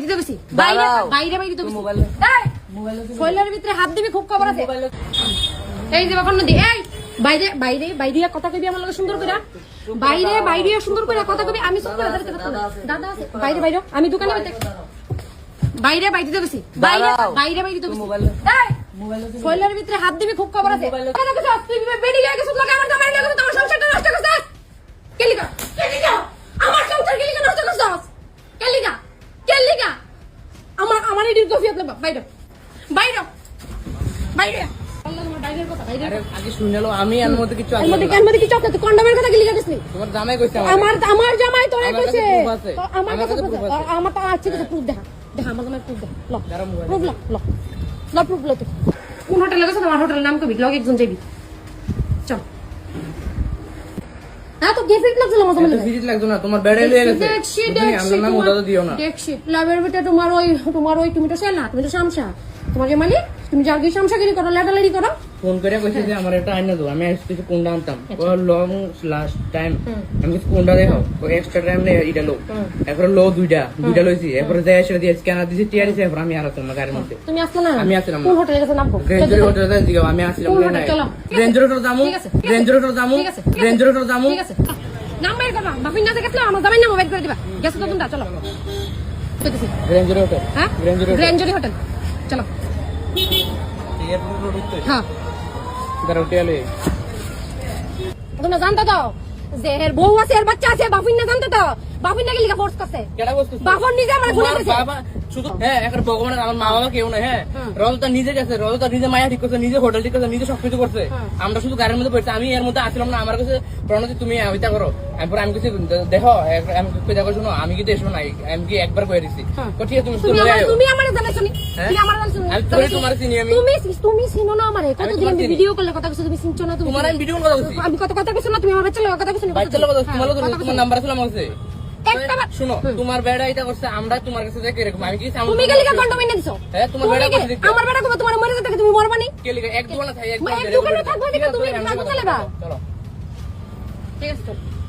দিতে গেছি বাইরে বাইরে বাইরে দিতে গেছি শৈলের ভিতরে হাত দিবি খুব খবর আছে এই যে বাবা নদী এই বাইরে বাইরে বাইরে কথা কইবি আমার লগে সুন্দর করে বাইরে বাইরে সুন্দর করে কথা কইবি আমি চুপ করে দাদা আছে বাইরে বাইরে আমি দোকানে বাইরে বাইরে দিতে গেছি বাইরে বাইরে বাইরে দিতে গেছি এই শৈলের ভিতরে হাত দিবি খুব খবর আছে কথা কইছ তুই বেডি গিয়ে গেছিস লাগে আমার জামাই লাগে তোমার সংসারটা নষ্ট করছিস কেলিকা আমার সংসার কেলিকা নষ্ট করছিস কেলিকা কেলিকা আমার আমার এডি কফি আপনি বাইরে বাইরে বাইরে আল্লাহ তোমার বাইরের কথা বাইরে আগে শুনলো আমি এর মধ্যে কিছু এর মধ্যে কিছু আপনি কন্ডমের কথা কেলিকা দিছনি তোমার জামাই কইছে আমার জামাই তোরে কইছে আমার কাছে আমার তো আছে কিছু প্রুফ দেখা দেখা আমার জামাই প্রুফ দেখা ল প্রুফ ল প্রুফ ল তো কোন হোটেলে গেছ তোমার হোটেলের নাম কবি লগ একজন যাবি চল হ্যাঁ তো গিফট লাগছিল আমার জামাই ভিজিট লাগতো না তোমার বেড়ে লয়ে গেছে তুমি আমার নাম ওটা দিও না দেখছি লাভের ভিতরে তোমার ওই তুমি তো সেলা তুমি তো শামসা তোমার যে মালিক তুমি যার গিয়ে শামসাগিরি করো লেটালারি করো ফোন করে কইছে যে আমার একটা আইনা দাও আমি কিছু কোনটা আনতাম ও লং লাস্ট টাইম আমি কিছু কোনটা দেখাও ও এক্সট্রা টাইম নে এটা লো এখন লো দুইটা লইছি এরপর যাই এসে দিয়ে স্ক্যানার দিছি টিআরই এরপর আমি আর আসলাম গাড়ির মধ্যে তুমি আসলে না আমি আসলাম কোন হোটেলে গেছে নামবো রেঞ্জর হোটেলে জিগাও আমি আসলাম না রেঞ্জর হোটেল দামু রেঞ্জর হোটেল দামু ঠিক আছে নাম বাইর করবা বাফিন না গেছলা আমার জামাই নাম বাইর করে দিবা গেছো তো তোমরা চলো রেঞ্জর হোটেল হ্যাঁ রেঞ্জর হোটেল চলো হ্যাঁ তোমরা জানতো তো যে এর বউ আছে এর বাচ্চা আছে বাফিন না জানতো তো বাফিন নাকি লিখা ফোর্স করছে বাফন নিজে আমার গুলি করেছে শুধু হ্যাঁ এখন ভগবানের আমার মা বাবা কেউ না হ্যাঁ রজতা নিজে গেছে রজতা নিজে মায়া ঠিক করছে নিজে হোটেল ঠিক করছে নিজে সবকিছু করছে আমরা শুধু গাড়ির মধ্যে পড়ছি আমি এর মধ্যে আসলাম না আমার কাছে প্রণতি তুমি ওইটা করো এরপর আমি কিছু দেখো আমি দেখো শোনো আমি কিন্তু এসব নাই আমি কি একবার কয়ে দিচ্ছি ঠিক আছে তুমি আমার জানাইছো নি তুমি আমার জানাইছো আমি তোমার চিনি আমি তুমি চিনো না আমারে কতদিন ভিডিও করলে কথা কিছু তুমি চিনছো না তুমি তোমার আমি ভিডিও কথা বলছি আমি কথা কিছু না তুমি আমার বাচ্চা কথা কিছু না বাচ্চা কথা তোমার নাম্বার ছিল আমার কাছে শুনো তোমার বেড়া এটা করছে আমরা তোমার কাছে দেখে এরকম আমি কি তুমি কে লিখা কন্ডম এনে দিছো হ্যাঁ তোমার বেড়া করছে আমার বেড়া কবে তোমার মরে যেতে তুমি মরবা নি কে লিখা এক দোকানে থাই এক দোকানে থাকবা তুমি চলো ঠিক আছে চলো